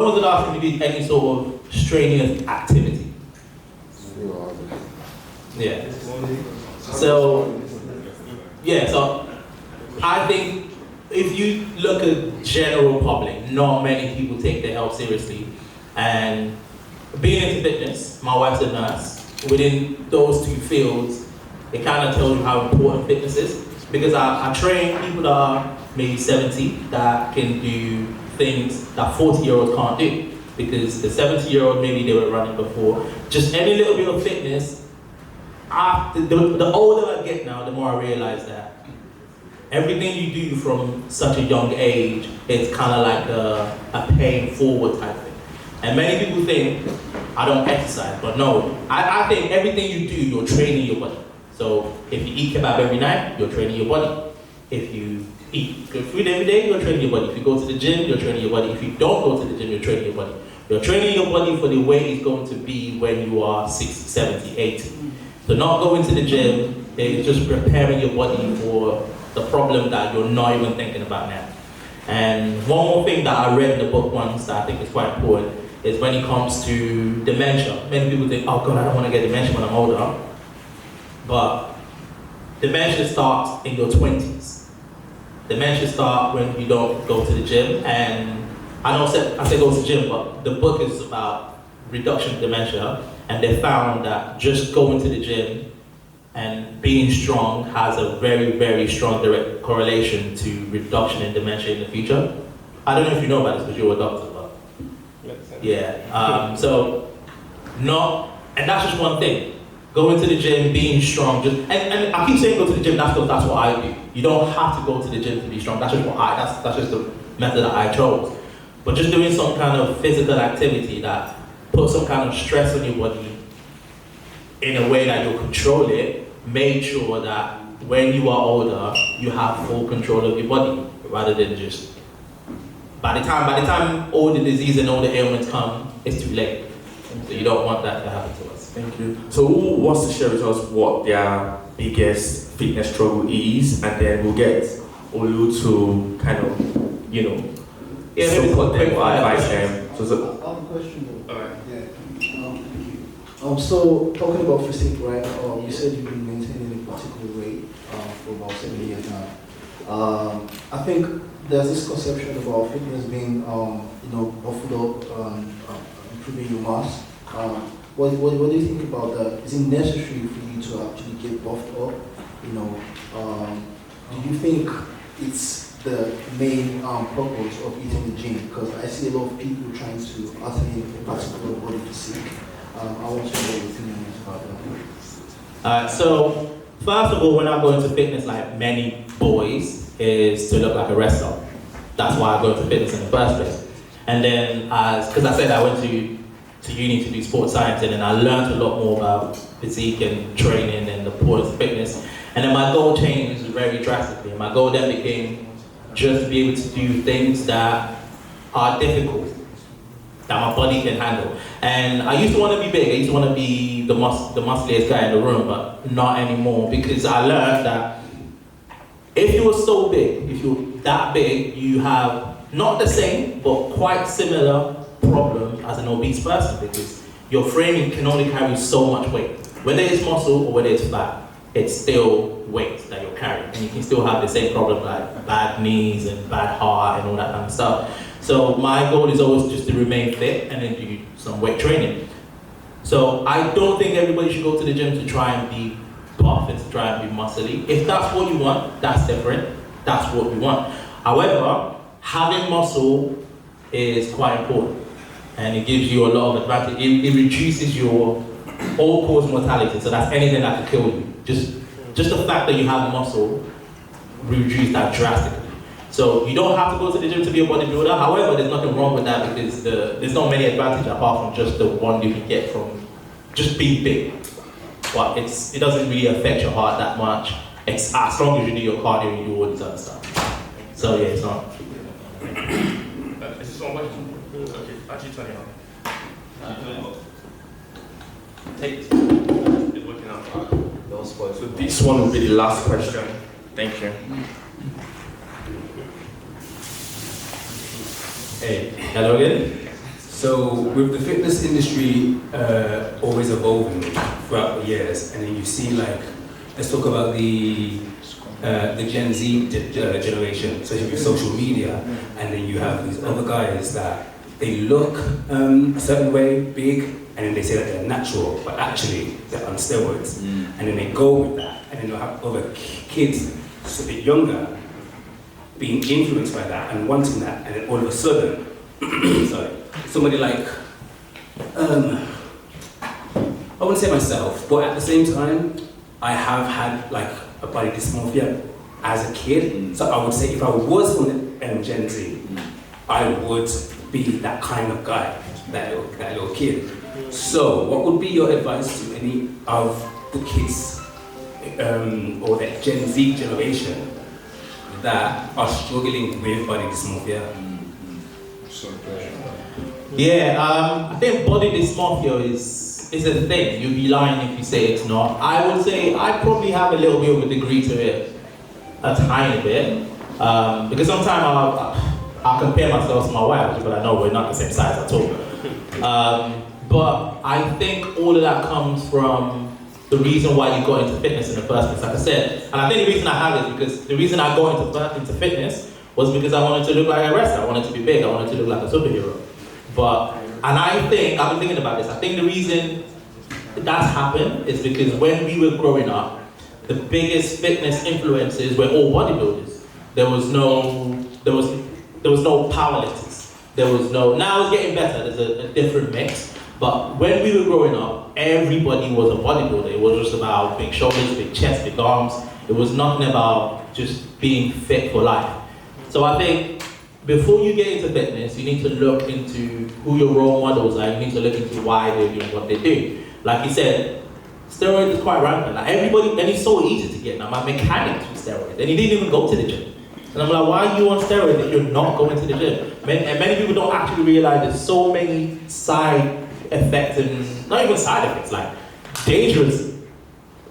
was the last time you did any sort of strenuous activity? Yeah. So I think if you look at general public, not many people take their health seriously. And being into fitness, my wife's a nurse, within those two fields, it kind of tells you how important fitness is. Because I train people that are maybe 70 that can do things that 40-year-olds can't do. Because the 70-year-old, maybe they were running before. Just any little bit of fitness, the older I get now, the more I realize that everything you do from such a young age is kind of like a paying forward type thing. And many people think, I don't exercise, but no, I think everything you do, you're training your body. So if you eat kebab every night, you're training your body. If you eat good food every day, you're training your body. If you go to the gym, you're training your body. If you don't go to the gym, you're training your body. You're training your body for the way it's going to be when you are 60, 70, 80. So not going to the gym is just preparing your body for the problem that you're not even thinking about now. And one more thing that I read in the book once that I think is quite important is when it comes to dementia. Many people think, oh God, I don't want to get dementia when I'm older. But dementia starts in your 20s. Dementia starts when you don't go to the gym. And I say go to the gym, but the book is about reduction of dementia. And they found that just going to the gym and being strong has a very, very strong direct correlation to reduction in dementia in the future. I don't know if you know about this because you're a doctor, but yeah. And that's just one thing. Going to the gym, being strong, and I keep saying go to the gym, that's what I do. You don't have to go to the gym to be strong. That's just that's just the method that I chose. But just doing some kind of physical activity that puts some kind of stress on your body in a way that you'll control it, make sure that when you are older, you have full control of your body, rather than just, by the time all the disease and all the ailments come, it's too late. So you don't want that to happen to us. Thank you. So who wants to share with us what their biggest fitness struggle is, and then we'll get Olu to kind of, support them or advise them. I have a question though. Alright. Yeah. So talking about physique, right? You said you've been maintaining a particular weight for about 7 years now. I think there's this conception about fitness being, buffed up, improving your mass. What do you think about that? Is it necessary for you to actually get buffed up? Do you think it's the main purpose of eating the gym? Because I see a lot of people trying to attain a particular body physique. I want to know what your opinion is about that. So, first of all, when I go into fitness, like many boys, is to look like a wrestler. That's why I go into fitness in the first place. And then, because I said I went to uni to do sports science, and then I learned a lot more about physique and training and the importance of fitness. And then my goal changed very drastically. My goal then became just to be able to do things that are difficult, that my body can handle. And I used to want to be big. I used to want to be the muscliest guy in the room, but not anymore, because I learned that if you were so big, if you're that big, you have not the same, but quite similar problem as an obese person, because your frame can only carry so much weight. Whether it's muscle or whether it's fat, it's still weight that you're carrying. And you can still have the same problem like bad knees and bad heart and all that kind of stuff. So my goal is always just to remain fit and then do some weight training. So I don't think everybody should go to the gym to try and be buff and to try and be muscly. If that's what you want, that's different. That's what we want. However, having muscle is quite important. And it gives you a lot of advantage. It reduces your all-cause mortality. So that's anything that could kill you. Just the fact that you have muscle reduces that drastically. So you don't have to go to the gym to be a bodybuilder. However, there's nothing wrong with that, because there's not many advantages apart from just the one you can get from just being big. But it doesn't really affect your heart that much. It's as long as you do your cardio and you do all this other stuff. So yeah, it's not. Is this one working? Okay, actually turn it on. Take this. It's working out. So this one will be the last question. Thank you. Hey, hello again. So with the fitness industry always evolving throughout the years, and then you see like, let's talk about the Gen Z generation, especially with social media, and then you have these other guys that they look a certain way, big, and then they say that they're natural, but actually they're on steroids, and then they go with that, and then you'll have other kids just a bit younger being influenced by that and wanting that, and then all of a sudden, sorry, somebody like, I wouldn't say myself, but at the same time, I have had like a body dysmorphia as a kid. So I would say if I was on Gen Z, I would be that kind of guy, that little kid. So what would be your advice to any of the kids or the Gen Z generation that are struggling with body dysmorphia? Yeah, I think body dysmorphia is a thing. You'd be lying if you say it's not. I would say I probably have a little bit of a degree to it, a tiny bit, because sometimes I'll compare myself to my wife, but I know we're not the same size at all. But I think all of that comes from the reason why you got into fitness in the first place, like I said. And I think the reason I have it is because the reason I got into fitness was because I wanted to look like a wrestler. I wanted to be big. I wanted to look like a superhero. And I think, I've been thinking about this, I think the reason that's happened is because when we were growing up, the biggest fitness influences were all bodybuilders. There was no powerlifters. Now it's getting better, there's a different mix. But when we were growing up, everybody was a bodybuilder. It was just about big shoulders, big chest, big arms. It was nothing about just being fit for life. So I think before you get into fitness, you need to look into who your role models are. You need to look into why they're doing what they do. Like you said, steroids is quite rampant. Like everybody, and it's so easy to get. Now my mechanic took steroids, and he didn't even go to the gym. And I'm like, why are you on steroids if you're not going to the gym? And many people don't actually realize there's so many side effects, and not even side effects, like dangerous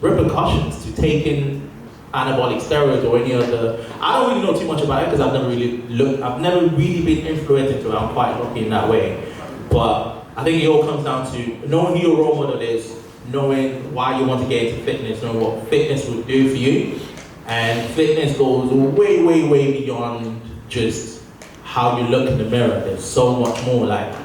repercussions to taking anabolic steroids or any other. I don't really know too much about it because I've never really been influenced into it. I'm quite lucky in that way. But I think it all comes down to knowing who your role model is, knowing why you want to get into fitness, knowing what fitness would do for you. And fitness goes way, way, way beyond just how you look in the mirror. There's so much more. Like,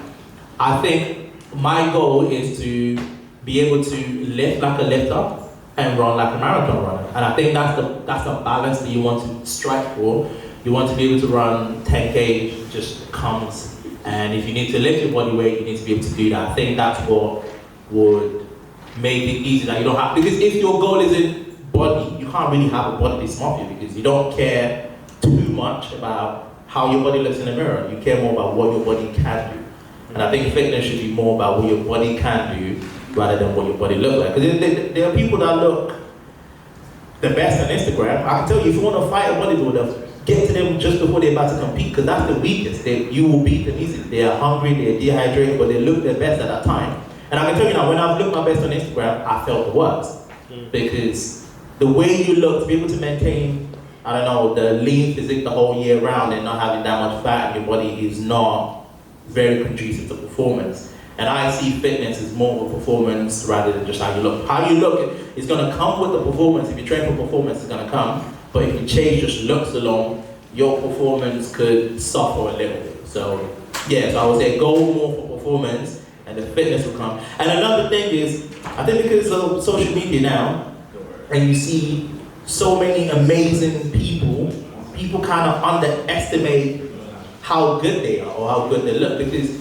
I think my goal is to be able to lift like a lifter and run like a marathon runner. And I think that's the balance that you want to strive for. You want to be able to run 10K, just comes. And if you need to lift your body weight, you need to be able to do that. I think that's what would make it easy that you don't have, because if your goal isn't body, you can't really have a body dysmorphia because you don't care too much about how your body looks in the mirror. You care more about what your body can do. And I think fitness should be more about what your body can do rather than what your body looks like. Because there are people that look the best on Instagram. I can tell you, if you want to fight a bodybuilder, get to them just before they're about to compete, because that's the weakest. You will beat them easily. They are hungry, they're dehydrated, but they look their best at that time. And I can tell you now, when I've looked my best on Instagram, I felt the worst. Because the way you look, to be able to maintain, I don't know, the lean physique the whole year round and not having that much fat in your body is not very conducive to performance. And I see fitness as more of a performance rather than just how you look. How you look is going to come with the performance. If you train for performance, it's going to come. But if you change just looks alone, your performance could suffer a little bit. So, yeah, so I would say go more for performance and the fitness will come. And another thing is, I think because of social media now, and you see so many amazing people kind of underestimate how good they are or how good they look, because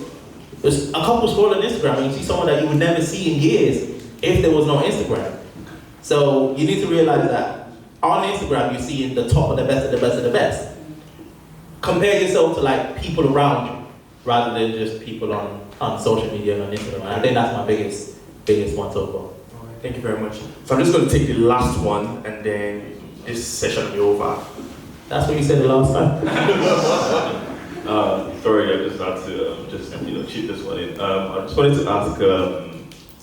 there's a couple scroll on Instagram and you see someone that you would never see in years if there was no Instagram. So you need to realize that on Instagram you're seeing the top of the best of the best of the best. Compare yourself to like people around you rather than just people on social media and on Instagram. I think that's my biggest one so far. Thank you very much. So I'm just going to take the last one and then this session will be over. That's what you said the last time. Sorry, I just had to cheat this one in. I just wanted to ask,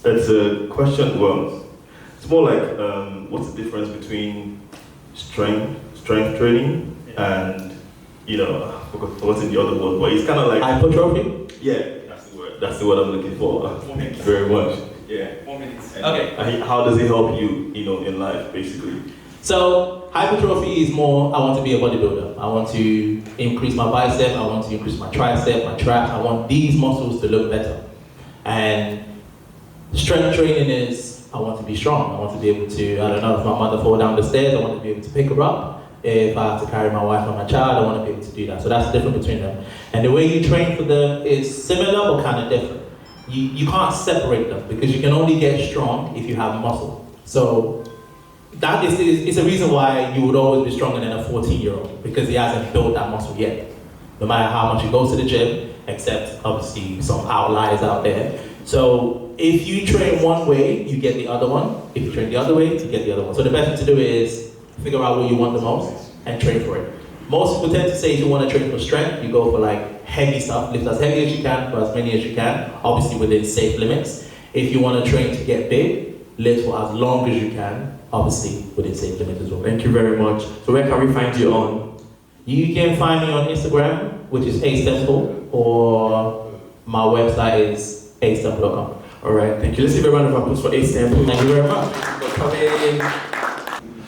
it's a question, well, it's more like, what's the difference between strength training and, I forgot the other word, but it's kind of like... Hypertrophy? Yeah, that's the word. That's the word I'm looking for. Thank you very much. Yeah. 4 minutes. Okay. How does it help you, in life, basically? So hypertrophy is more, I want to be a bodybuilder. I want to increase my bicep, I want to increase my tricep, my traps. I want these muscles to look better. And strength training is, I want to be strong. I want to be able to, I don't know, if my mother falls down the stairs, I want to be able to pick her up. If I have to carry my wife or my child, I want to be able to do that. So that's the difference between them. And the way you train for them is similar but kind of different. You can't separate them because you can only get strong if you have muscle. So that is a reason why you would always be stronger than a 14-year-old because he hasn't built that muscle yet. No matter how much he goes to the gym, except obviously some outliers out there. So if you train one way, you get the other one. If you train the other way, you get the other one. So the best thing to do is figure out what you want the most and train for it. Most people tend to say if you want to train for strength, you go for like heavy stuff, lift as heavy as you can for as many as you can, obviously within safe limits. If you want to train to get big, lift for as long as you can, obviously within safe limits as well. Thank you very much. So where can we find you on? You can find me on Instagram, which is atemple, or my website is atemple.com. All right, thank you. Let's give a round of applause for Ace Temple. Thank you very much. For coming.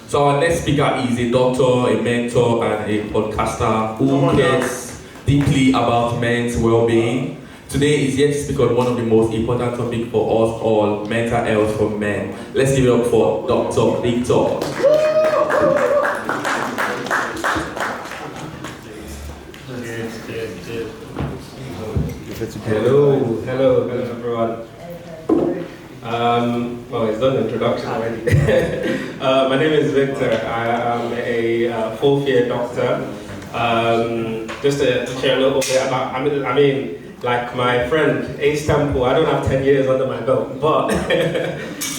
So our next speaker is a doctor, a mentor, and a podcaster who cares deeply about men's well-being. Today is yet to speak on one of the most important topics for us all, mental health for men. Let's give it up for Dr. Victor. Hello everyone. Well, it's done the introduction already. My name is Victor. I am a fourth year doctor. Just to share a little bit about, I mean, like my friend Ace Temple, I don't have 10 years under my belt, but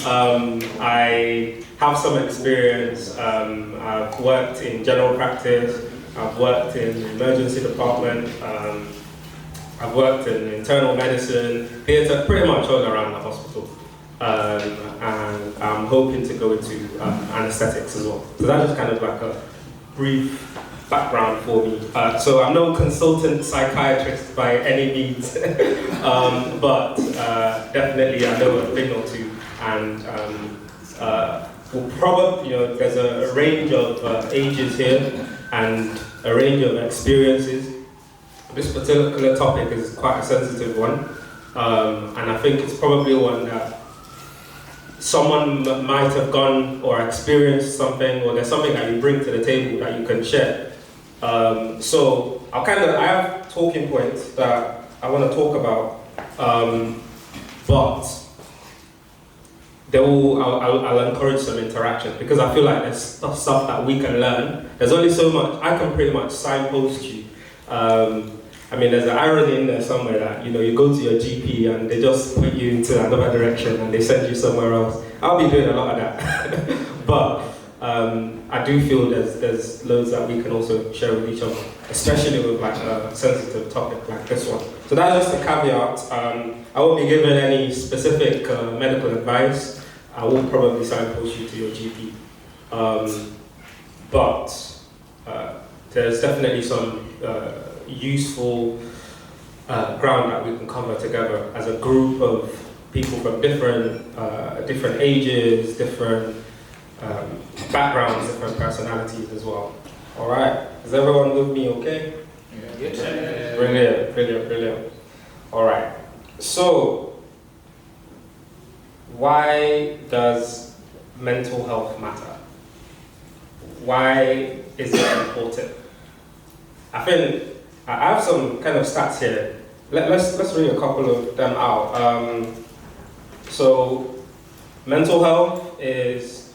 I have some experience. I've worked in general practice, I've worked in the emergency department, I've worked in internal medicine, theatre, pretty much all around the hospital. And I'm hoping to go into anesthetics as well. So that's just kind of like a brief background for me. So I'm no consultant psychiatrist by any means, but definitely I know a thing or two. And we'll probably, there's a range of ages here and a range of experiences. This particular topic is quite a sensitive one, and I think it's probably one that someone might have gone or experienced something, or there's something that you bring to the table that you can share. So I have talking points that I want to talk about, but I'll encourage some interaction because I feel like there's stuff that we can learn. There's only so much I can pretty much signpost you. I mean, there's an irony in there somewhere that, you go to your GP and they just put you into another direction and they send you somewhere else. I'll be doing a lot of that. But I do feel there's loads that we can also share with each other, especially with like a sensitive topic like this one. So that's just a caveat. I won't be giving any specific medical advice. I will probably signpost you to your GP. But there's definitely some useful ground that we can cover together as a group of people from different ages, different backgrounds, different personalities as well. All right, is everyone with me okay? Yeah. Brilliant. All right, so why does mental health matter? Why is it important? I think I have some kind of stats here. Let's read a couple of them out. So mental health is,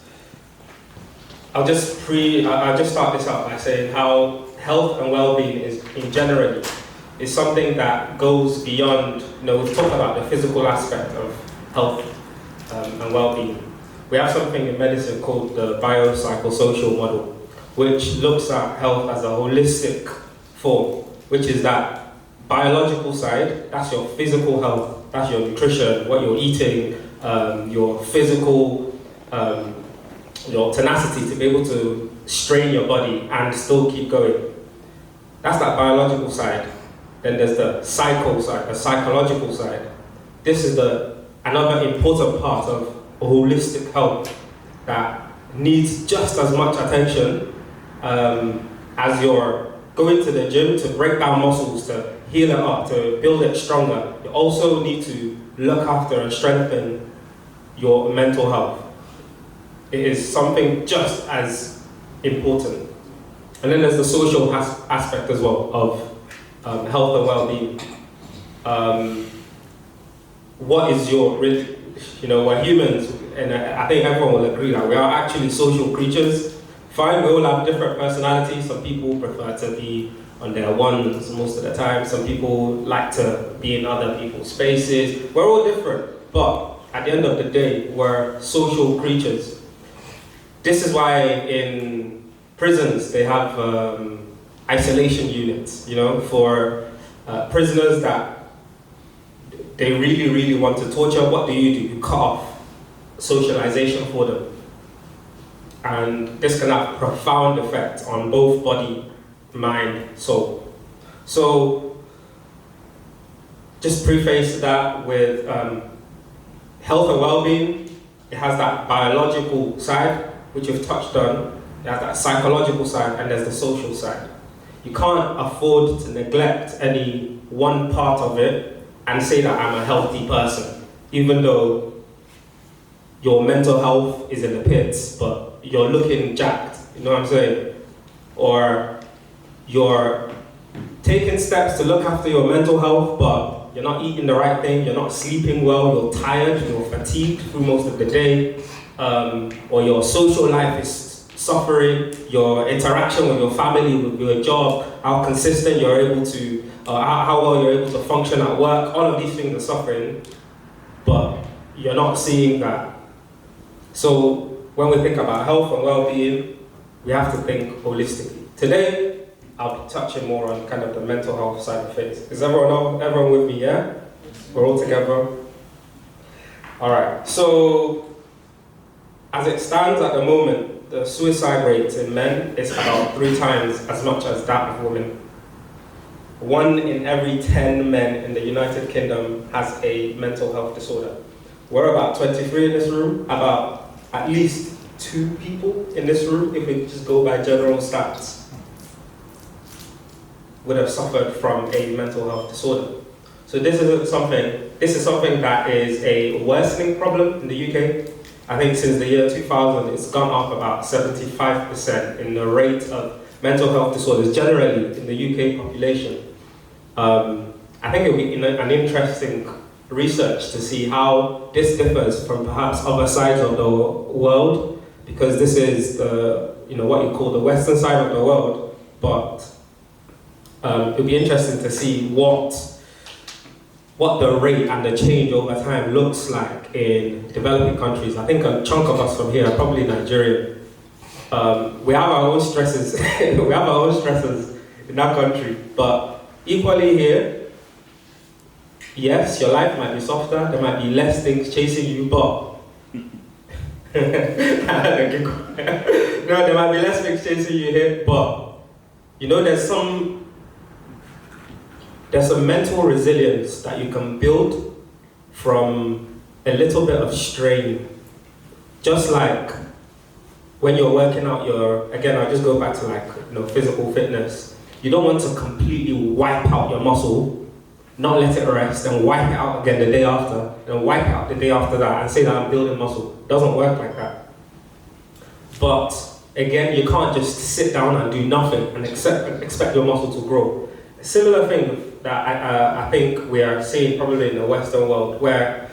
I'll just start this out by saying how health and well-being is in generally is something that goes beyond, we've talked about the physical aspect of health and well-being. We have something in medicine called the biopsychosocial model, which looks at health as a holistic form, which is that biological side, that's your physical health, that's your nutrition, what you're eating, your physical, your tenacity to be able to strain your body and still keep going. That's that biological side. Then there's the psycho side, the psychological side. This is another important part of holistic health that needs just as much attention as you're going to the gym to break down muscles, to heal it up, to build it stronger. You also need to look after and strengthen your mental health. It is something just as important. And then there's the social aspect as well of health and well-being. What is your, we're humans, and I think everyone will agree that we are actually social creatures. Fine, we all have different personalities. Some people prefer to be on their ones most of the time. Some people like to be in other people's spaces. We're all different, but at the end of the day, we're social creatures. This is why in prisons they have isolation units, for prisoners that they really, really want to torture. What do? You cut off socialization for them. And this can have profound effect on both body, mind, soul. So, just preface that with health and well-being. It has that biological side, which you've touched on. It has that psychological side, and there's the social side. You can't afford to neglect any one part of it and say that I'm a healthy person, even though your mental health is in the pits, but you're looking jacked, you know what I'm saying? Or you're taking steps to look after your mental health, but you're not eating the right thing, you're not sleeping well, you're tired, you're fatigued through most of the day, or your social life is suffering, your interaction with your family, with your job, how consistent you're able to, how well you're able to function at work, all of these things are suffering, but you're not seeing that. So when we think about health and well-being, we have to think holistically. Today, I'll be touching more on kind of the mental health side of things. Is everyone with me, yeah? We're all together? All right, so as it stands at the moment, the suicide rate in men is about 3 times as much as that of women. 1 in every 10 men in the United Kingdom has a mental health disorder. We're about 23 in this room, about at least 2 people in this room, if we just go by general stats, would have suffered from a mental health disorder. So this is something that is a worsening problem in the UK. I think since the year 2000, it's gone up about 75% in the rate of mental health disorders generally in the UK population. I think it would be an interesting research to see how this differs from perhaps other sides of the world, because this is what you call the Western side of the world, but it would be interesting to see what the rate and the change over time looks like in developing countries. I think a chunk of us from here are probably Nigerian. We have our own stresses. We have our own stresses in that country, but equally here, yes, your life might be softer, there might be less things chasing you, but there might be less things chasing you here, but there's some mental resilience that you can build from a little bit of strain. Just like when you're working out again, I'll just go back to physical fitness. You don't want to completely wipe out your muscle, not let it rest, and wipe it out again the day after, and wipe it out the day after that, and say that I'm building muscle. It doesn't work like that. But again, you can't just sit down and do nothing and expect your muscle to grow. A similar thing that I think we are seeing probably in the Western world, where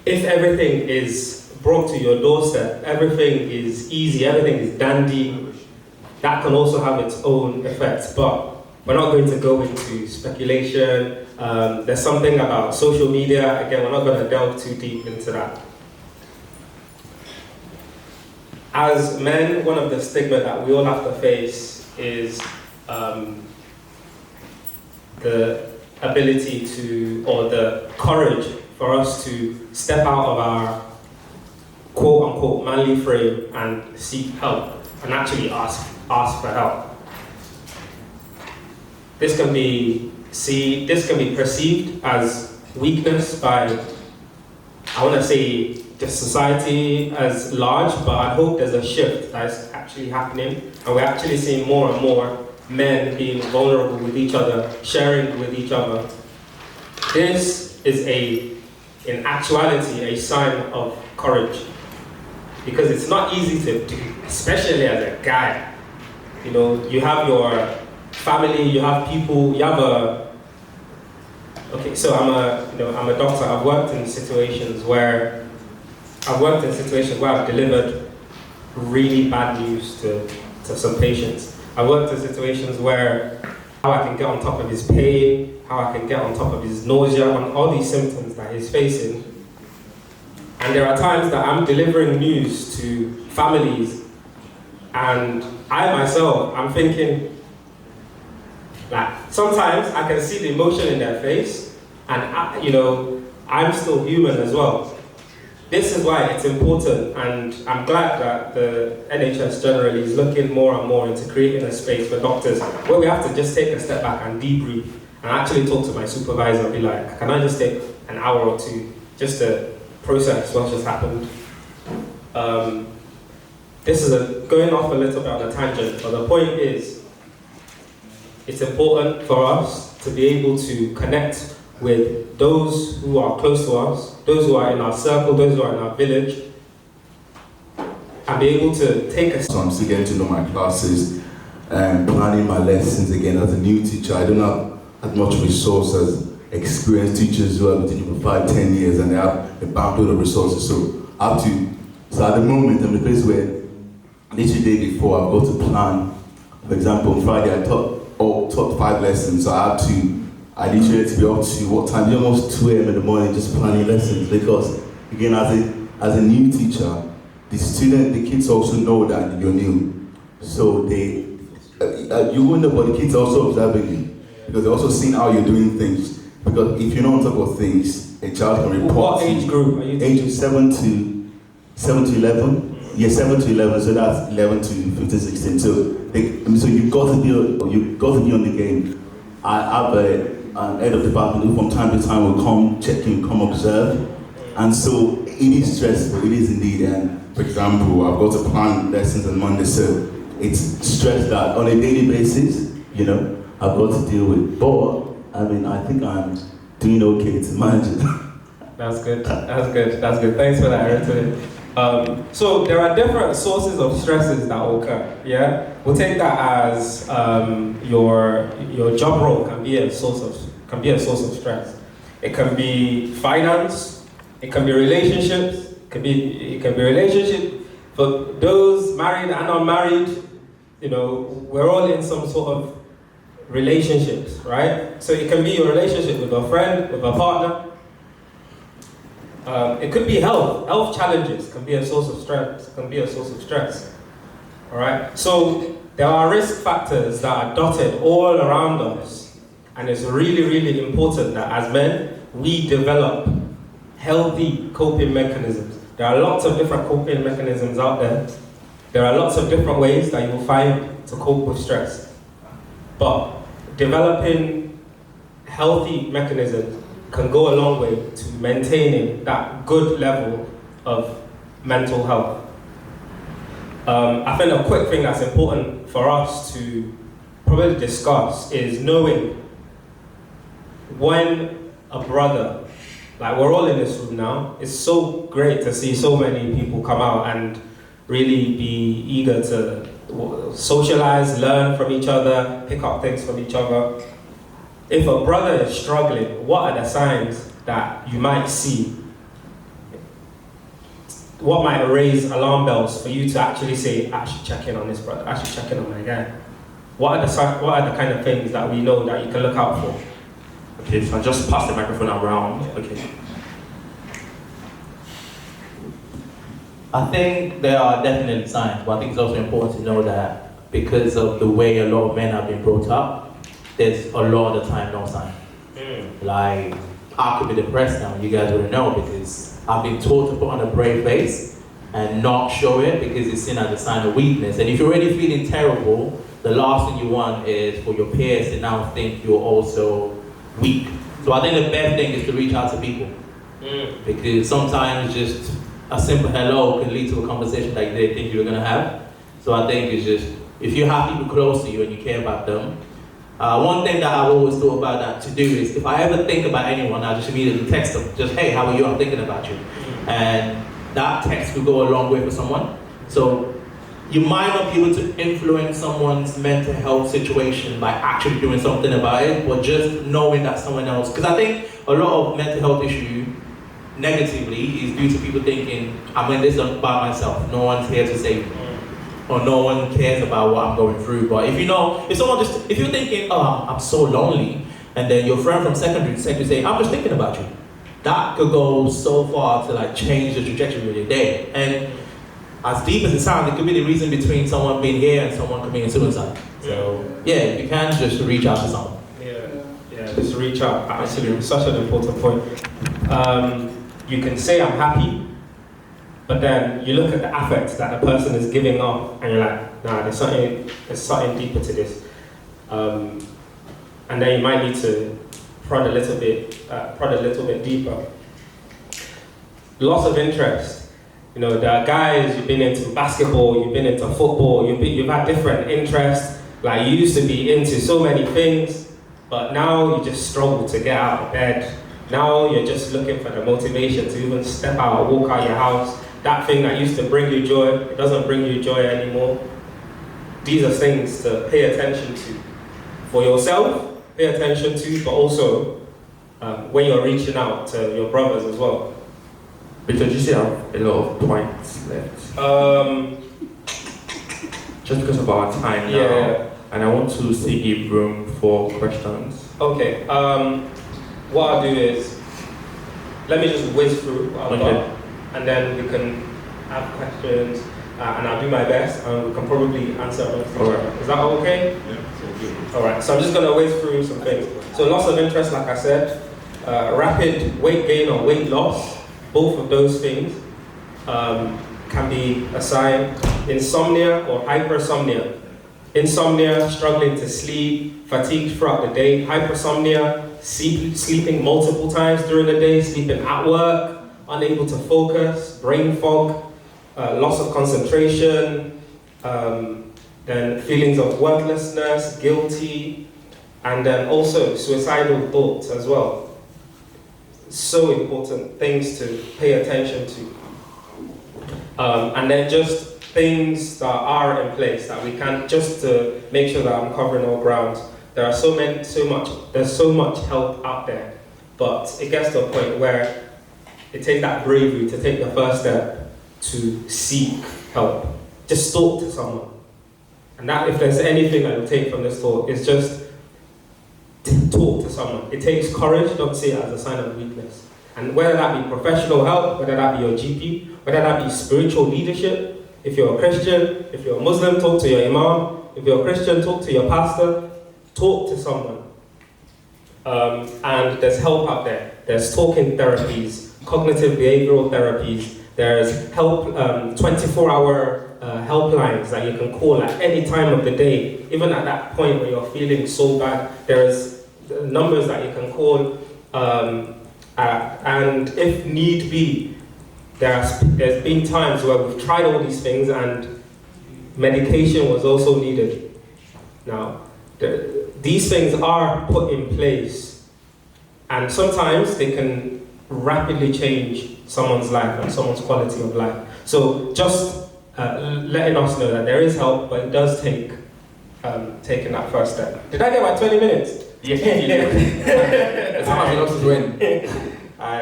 if everything is brought to your doorstep, everything is easy, everything is dandy, that can also have its own effects. But we're not going to go into speculation. There's something about social media. Again, we're not going to delve too deep into that. As men, one of the stigma that we all have to face is the ability to, or the courage for us to step out of our quote-unquote manly frame and seek help and actually ask for help. this can be perceived as weakness by, I want to say, just society as large, but I hope there's a shift that is actually happening, and we're actually seeing more and more men being vulnerable with each other, sharing with each other. This is in actuality, a sign of courage, because it's not easy to do, especially as a guy. You know, you have your family, you have people, you have so I'm a doctor. I've worked in situations where I've delivered really bad news to some patients. I've worked in situations where how I can get on top of his pain, how I can get on top of his nausea, on all these symptoms that he's facing. And there are times that I'm delivering news to families, and I myself, I'm thinking, like, sometimes I can see the emotion in their face, and I'm still human as well. This is why it's important, and I'm glad that the NHS generally is looking more and more into creating a space for doctors where we have to just take a step back and debrief and actually talk to my supervisor and be like, can I just take an hour or two just to process what's just happened? This is going off a little bit on a tangent, but the point is, it's important for us to be able to connect with those who are close to us, those who are in our circle, those who are in our village, and be able to take a... So I'm still getting to know my classes and planning my lessons again. As a new teacher, I don't have as much resource as experienced teachers who have been teaching for 5-10 years and they have a backload of resources. So at the moment, I'm in a place where literally the day before I've got to plan. For example, on Friday I taught 5 lessons, so I literally had to be up to what time? Almost 2 a.m. in the morning just planning lessons, because again, as a new teacher, the kids also know that you're new. So you won't know, but the kids are also observing you, because they're also seeing how you're doing things. Because if you're not on top of things, a child can report. What age group are you teaching? Age 7 to 11. Yeah, 7 to 11, so that's 11 to 15, 16. So you've got to be on the game. I have an head of department who from time to time will come check in, come observe. And so it is stressful, it is indeed. And for example, I've got to plan lessons on Monday, so it's stress that on a daily basis, I've got to deal with. But I think I'm doing okay to manage it. That's good. Thanks for that, Ayrton. So there are different sources of stresses that occur. Yeah, we'll take that as your job role can be a source of stress. It can be finance. It can be relationships. It can be relationship for those married and unmarried. We're all in some sort of relationships, right? So it can be your relationship with a friend, with a partner. It could be health challenges can be a source of stress, all right? So there are risk factors that are dotted all around us, and it's really, really important that as men, we develop healthy coping mechanisms. There are lots of different coping mechanisms out there. There are lots of different ways that you will find to cope with stress. But developing healthy mechanisms can go a long way to maintaining that good level of mental health. I think a quick thing that's important for us to probably discuss is knowing when a brother, like we're all in this room now, it's so great to see so many people come out and really be eager to socialize, learn from each other, pick up things from each other. If a brother is struggling, what are the signs that you might see? What might raise alarm bells for you to actually say, I should check in on this brother, I should check in on my guy? What are the kind of things that we know that you can look out for? Okay, so I just pass the microphone around. Okay. I think there are definitely signs, but I think it's also important to know that because of the way a lot of men have been brought up, there's a lot of the time no sign. Like, I could be depressed now, you guys wouldn't know, because I've been taught to put on a brave face and not show it because it's seen as a sign of weakness. And if you're already feeling terrible, the last thing you want is for your peers to now think you're also weak. So I think the best thing is to reach out to people. Because sometimes just a simple hello can lead to a conversation that you didn't think you were going to have. So I think it's just, if you have people close to you and you care about them, one thing that I've always thought about that to do is, if I ever think about anyone, I just immediately text them. Just, hey, how are you? I'm thinking about you. And that text could go a long way for someone. So you might not be able to influence someone's mental health situation by actually doing something about it, but just knowing that someone else, because I think a lot of mental health issue negatively is due to people thinking, I'm in this by myself, no one's here to save me, or no one cares about what I'm going through. But if you know, if you're thinking, oh, I'm so lonely, and then your friend from secondary say, I'm just thinking about you, that could go so far to like change the trajectory of your day. And as deep as it sounds, it could be the reason between someone being here and someone committing suicide. So yeah, if you can, just reach out to someone. Yeah, just reach out. Absolutely, such an important point. You can say I'm happy, but then you look at the affect that the person is giving off, and you're like, nah, there's something deeper to this. And then you might need to prod a little bit deeper. Loss of interest. You know, there are guys, you've been into basketball, you've been into football, you've had different interests. Like, you used to be into so many things, but now you just struggle to get out of bed. Now you're just looking for the motivation to even step out, walk out your house. That thing that used to bring you joy, it doesn't bring you joy anymore. These are things to pay attention to. For yourself, pay attention to, but also when you're reaching out to your brothers as well. Because you still have a lot of points left. Just because of our time now. Yeah. And I want to still give room for questions. Okay. What I'll do is, let me just whiz through what I've got, and then we can have questions, and I'll do my best, and we can probably answer amongst each other. Is that okay? Yeah, it's all good. All right, so I'm just going to whiz through some things. So loss of interest, like I said, rapid weight gain or weight loss, both of those things can be a sign. Insomnia or hypersomnia. Insomnia, struggling to sleep, fatigued throughout the day. Hypersomnia, sleeping multiple times during the day, sleeping at work, unable to focus, brain fog, loss of concentration, then feelings of worthlessness, guilty, and then also suicidal thoughts as well. So important things to pay attention to. And then just things that are in place that we can, just to make sure that I'm covering all ground. There's so much help out there, but it gets to a point where it takes that bravery to take the first step to seek help. Just talk to someone. And that, if there's anything I will take from this talk, is just talk to someone. It takes courage, don't see it as a sign of weakness. And whether that be professional help, whether that be your GP, whether that be spiritual leadership, if you're a Christian, if you're a Muslim, talk to your imam. If you're a Christian, talk to your pastor. Talk to someone. And there's help out there. There's talking therapies, cognitive behavioral therapies. There's help, 24-hour helplines that you can call at any time of the day. Even at that point where you're feeling so bad, there's numbers that you can call. And if need be, there's been times where we've tried all these things and medication was also needed. Now, these things are put in place, and sometimes they can rapidly change someone's life and someone's quality of life. So just letting us know that there is help, but it does take taking that first step. Did I get my 20 minutes? Yes, you did. As long as you know to win.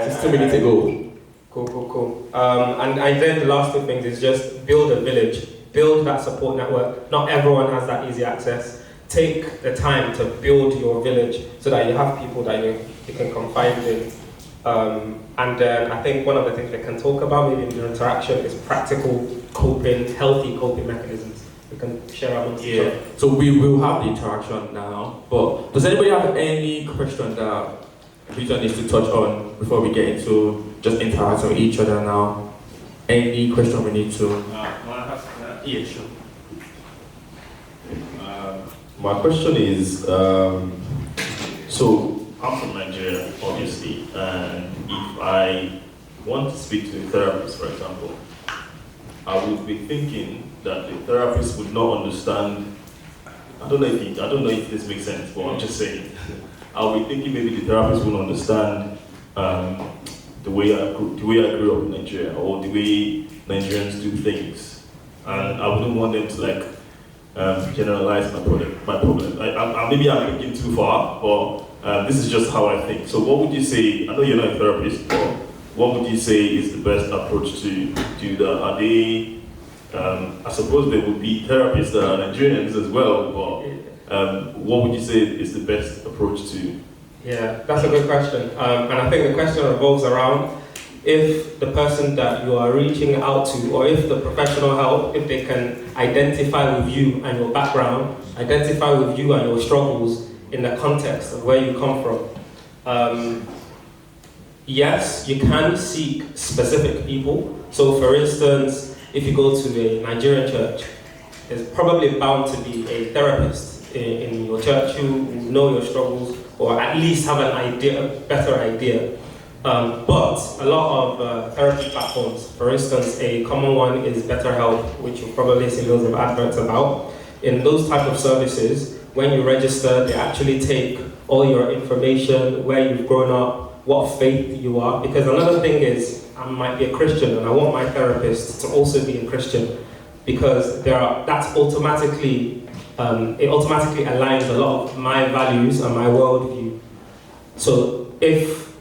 Just 2 minutes ago. Cool. And then the last two things is just build a village. Build that support network. Not everyone has that easy access. Take the time to build your village so that you have people that you can confide in. And then I think one of the things we can talk about maybe in your interaction is practical coping, healthy coping mechanisms. We can share amongst each other. So we will have the interaction now, but does anybody have any question that Peter needs to touch on before we get into just interacting with each other now? Any question we need to? Yeah, sure. My question is, so I'm from Nigeria, obviously, and if I want to speak to a therapist, for example, I would be thinking that the therapist would not understand. I don't know if this makes sense, but I'm just saying. I'll be thinking maybe the therapist won't understand the way I grew up in Nigeria, or the way Nigerians do things, and I wouldn't want them to generalize my problem. Maybe I'm thinking too far, but this is just how I think. So what would you say? I know you're not a therapist, but what would you say is the best approach to do that? Are they? I suppose there would be therapists that are Nigerians as well, but what would you say is the best approach to? Yeah, that's a good question. And I think the question revolves around if the person that you are reaching out to, or if the professional help, if they can identify with you and your background, identify with you and your struggles in the context of where you come from. Yes, you can seek specific people. So for instance, if you go to a Nigerian church, there's probably bound to be a therapist in your church who know your struggles, or at least have an idea, a better idea. But a lot of therapy platforms, for instance, a common one is BetterHelp, which you've probably seen loads of adverts about. In those type of services, when you register, they actually take all your information, where you've grown up, what faith you are. Because another thing is, I might be a Christian and I want my therapist to also be a Christian, because that's automatically, it automatically aligns a lot of my values and my worldview. So if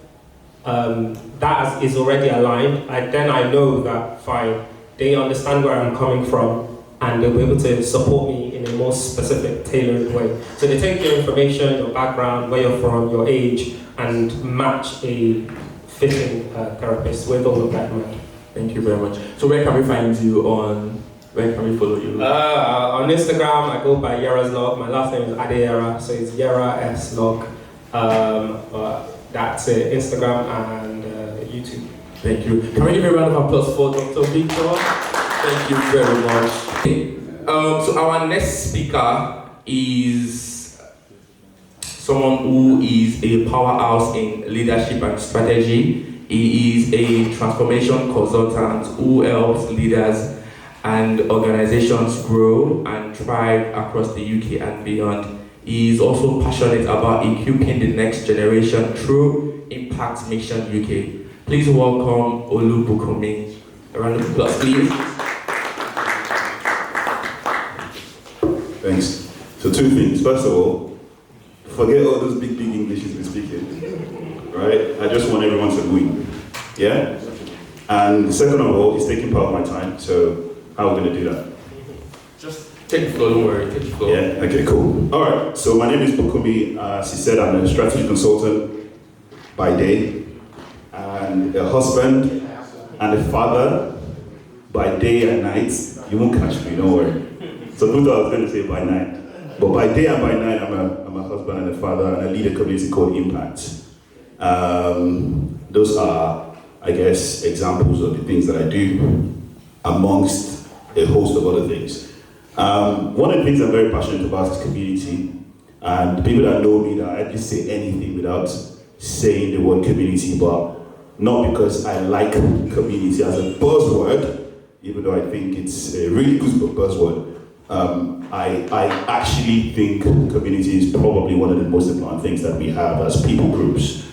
that is already aligned, then I know that fine, they understand where I'm coming from and they'll be able to support me in a more specific, tailored way. So they take your information, your background, where you're from, your age, and match a fitting therapist with all of that. Thank you very much. So where can we find you where can we follow you? On Instagram, I go by Yera's Log. My last name is Adeyera, so it's Yera S Log. That's it, Instagram and YouTube. Thank you. Can we give a round of applause for Dr. Victor? Thank you very much. So our next speaker is someone who is a powerhouse in leadership and strategy. He is a transformation consultant who helps leaders and organizations grow and thrive across the UK and beyond. He is also passionate about equipping the next generation through Impact Mission UK. Please welcome Olubukunmi. A round of applause, please. Thanks. So two things. First of all, forget all those big English he's been speaking, right? I just want everyone to win, yeah? And second of all, it's taking part of my time, so how are we going to do that? Just take the floor, don't worry, take the floor. Yeah, okay, cool. All right, so my name is Bukunmi. As he said, I'm a strategy consultant by day, and a husband and a father by day and night. You won't catch me, don't worry. So I was going to say by night. But by day and by night, I'm a husband and a father, and I lead a community called Impact. Those are, I guess, examples of the things that I do, amongst a host of other things. One of the things I'm very passionate about is community. And the people that know me, that I just say anything without saying the word community, but not because I like community as a buzzword, even though I think it's a really good buzzword. I actually think community is probably one of the most important things that we have as people groups,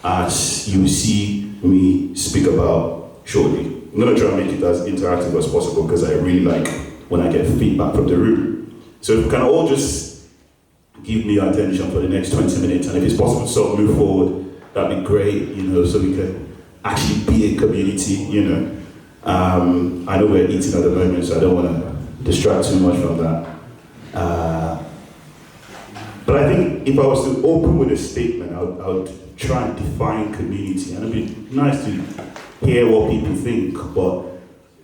as you see me speak about shortly. I'm going to try and make it as interactive as possible because I really like when I get feedback from the room. So if we can all just give me your attention for the next 20 minutes, and if it's possible to sort of move forward, that'd be great, so we can actually be a community, I know we're eating at the moment, so I don't want to distract too much from that. But I think if I was to open with a statement, I would try and define community, and it'd be nice to hear what people think, but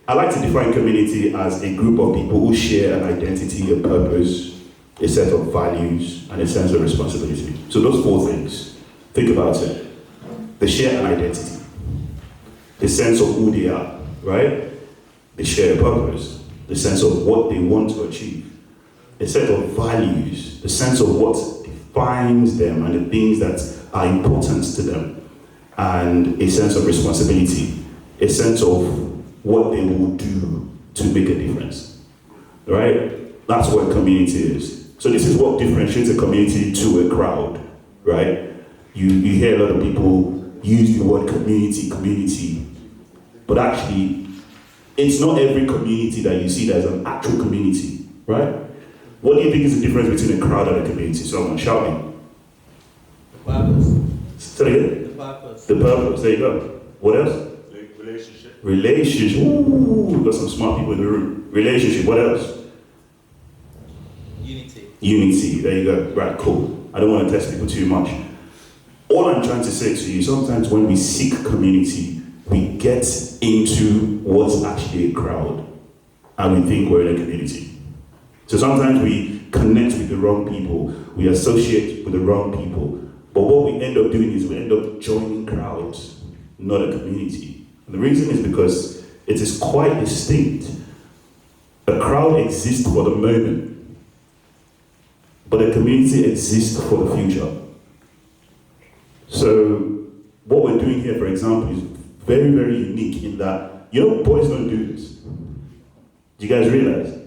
I like to define community as a group of people who share an identity, a purpose, a set of values, and a sense of responsibility. So those four things, think about it. They share an identity, the sense of who they are, right? They share a purpose, the sense of what they want to achieve. a set of values, a sense of what defines them and the things that are important to them, and a sense of responsibility, a sense of what they will do to make a difference, right? That's what a community is. So this is what differentiates a community to a crowd, right? You hear a lot of people use the word community, but actually, it's not every community that you see that is an actual community, right? What do you think is the difference between a crowd and a community? Someone shout me. The purpose. Say it again. The purpose. The purpose, there you go. What else? Relationship. Ooh, we've got some smart people in the room. Relationship, what else? Unity, there you go. Right, cool. I don't want to test people too much. All I'm trying to say to you, sometimes when we seek community, we get into what's actually a crowd, and we think we're in a community. So sometimes we connect with the wrong people, we associate with the wrong people, but what we end up doing is we end up joining crowds, not a community. And the reason is because it is quite distinct. A crowd exists for the moment, but a community exists for the future. So what we're doing here, for example, is very, very unique in that, boys don't do this. Do you guys realize?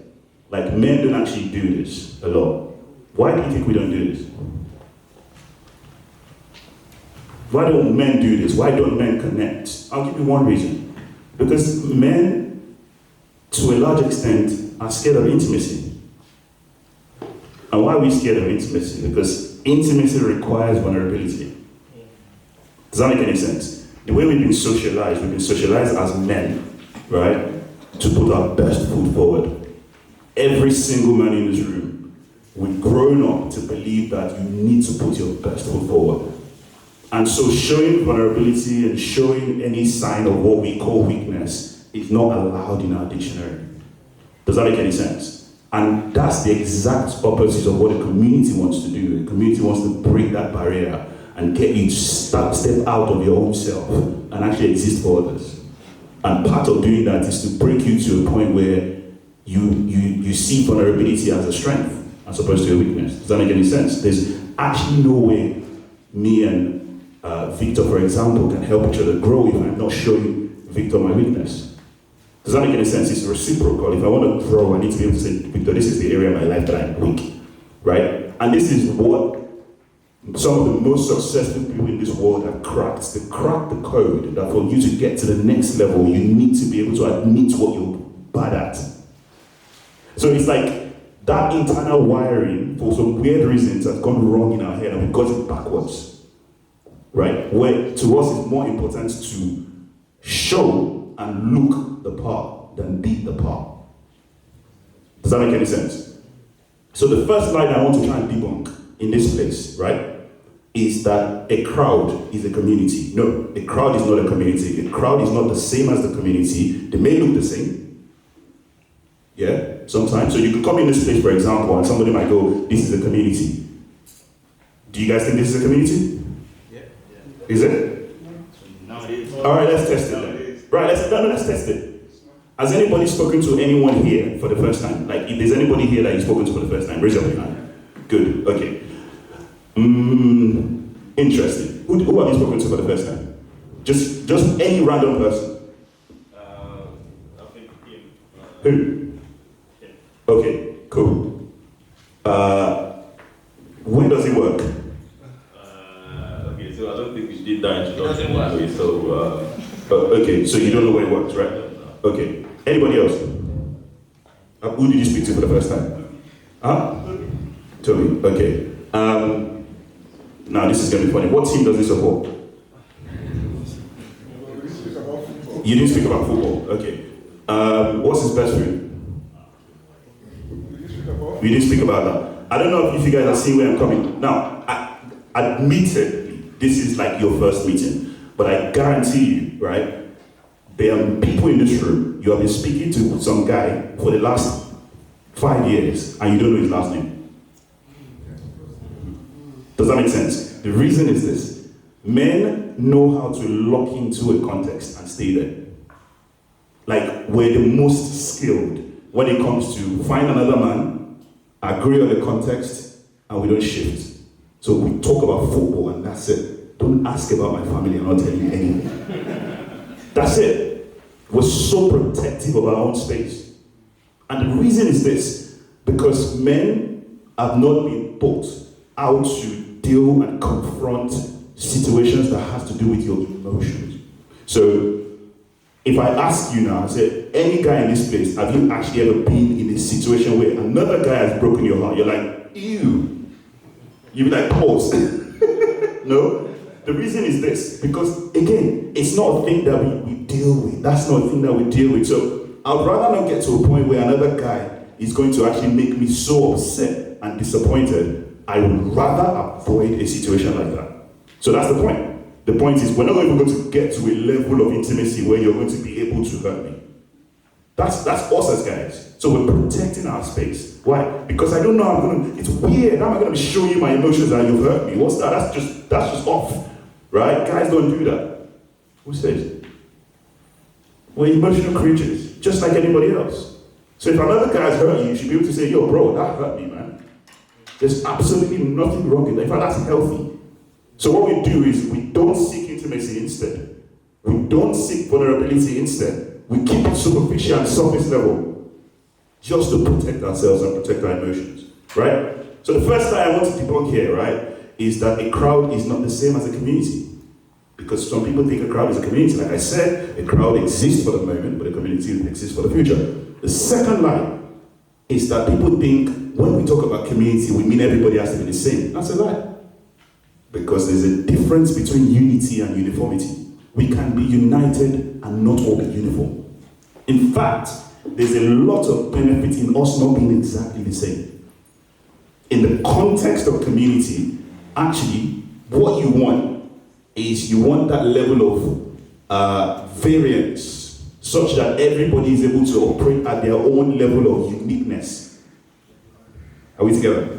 Like, men don't actually do this a lot. Why do you think we don't do this? Why don't men do this? Why don't men connect? I'll give you one reason. Because men, to a large extent, are scared of intimacy. And why are we scared of intimacy? Because intimacy requires vulnerability. Does that make any sense? The way we've been socialized as men, right? To put our best foot forward. Every single man in this room, we've grown up to believe that you need to put your best foot forward. And so showing vulnerability and showing any sign of what we call weakness is not allowed in our dictionary. Does that make any sense? And that's the exact opposite of what a community wants to do. A community wants to break that barrier and get you to step out of your own self and actually exist for others. And part of doing that is to break you to a point where you see vulnerability as a strength as opposed to a weakness. Does that make any sense? There's actually no way me and Victor, for example, can help each other grow if I'm not showing Victor my weakness. Does that make any sense? It's reciprocal. If I want to grow, I need to be able to say, Victor, this is the area of my life that I'm weak, right? And this is what some of the most successful people in this world have cracked. They cracked the code that for you to get to the next level, you need to be able to admit what you're bad at. So it's like that internal wiring, for some weird reasons, has gone wrong in our head and we've got it backwards. Right? Where to us it's more important to show and look the part than be the part. Does that make any sense? So the first line I want to try and debunk in this place, right, is that a crowd is a community. No, a crowd is not a community. A crowd is not the same as the community. They may look the same. Yeah, sometimes. So you could come in this place, for example, and somebody might go, this is a community. Do you guys think this is a community? Is it? No, it is. All right, let's test it then. Right, let's test it. Has anybody spoken to anyone here for the first time? Like, if there's anybody here that you've spoken to for the first time, raise up your hand. Good, okay. Interesting. Who have you spoken to for the first time? Just any random person. I think him. Who? Him. Okay, cool. When does it work? Okay, so I don't think we did that introduction. Anyway, so, okay, so you don't know where it works, right? Okay. Anybody else? Who did you speak to for the first time? Huh? Toby. Okay. Now this is going to be funny. What team does he support? You didn't speak about football. Okay. What's his best food? We didn't speak about that. I don't know if you guys are seeing where I'm coming. Now, admittedly, this is like your first meeting, but I guarantee you, right? There are people in this room, you have been speaking to some guy for the last 5 years, and you don't know his last name. Does that make sense? The reason is this. Men know how to lock into a context and stay there. Like, we're the most skilled when it comes to find another man agree on the context, and we don't shift. So we talk about football and that's it. Don't ask about my family, I'm not telling you anything. That's it. We're so protective of our own space. And the reason is this, because men have not been taught how to deal and confront situations that has to do with your emotions. So if I ask you now, I say, any guy in this place, have you actually ever been in a situation where another guy has broken your heart? You're like, ew. You'd be like, pause. No? The reason is this, because again, it's not a thing that we deal with. That's not a thing that we deal with. So I'd rather not get to a point where another guy is going to actually make me so upset and disappointed. I would rather avoid a situation like that. So that's the point. The point is, we're not even going to get to a level of intimacy where you're going to be able to hurt me. That's us as guys. So we're protecting our space. Why? Because I don't know it's weird. How am I going to show you my emotions and you've hurt me? What's that? That's just off. Right? Guys don't do that. Who says? We're emotional creatures, just like anybody else. So if another guy's hurt you, you should be able to say, yo, bro, that hurt me, man. There's absolutely nothing wrong with that. In fact, that's healthy. So what we do is we don't seek intimacy instead. We don't seek vulnerability instead. We keep it superficial and surface level just to protect ourselves and protect our emotions, right? So the first thing I want to debunk here, right, is that a crowd is not the same as a community. Because some people think a crowd is a community. Like I said, a crowd exists for the moment, but a community exists for the future. The second lie is that people think when we talk about community, we mean everybody has to be the same. That's a lie. Because there's a difference between unity and uniformity. We can be united and not all be uniform. In fact, there's a lot of benefit in us not being exactly the same. In the context of community, actually, what you want is you want that level of variance such that everybody is able to operate at their own level of uniqueness. Are we together?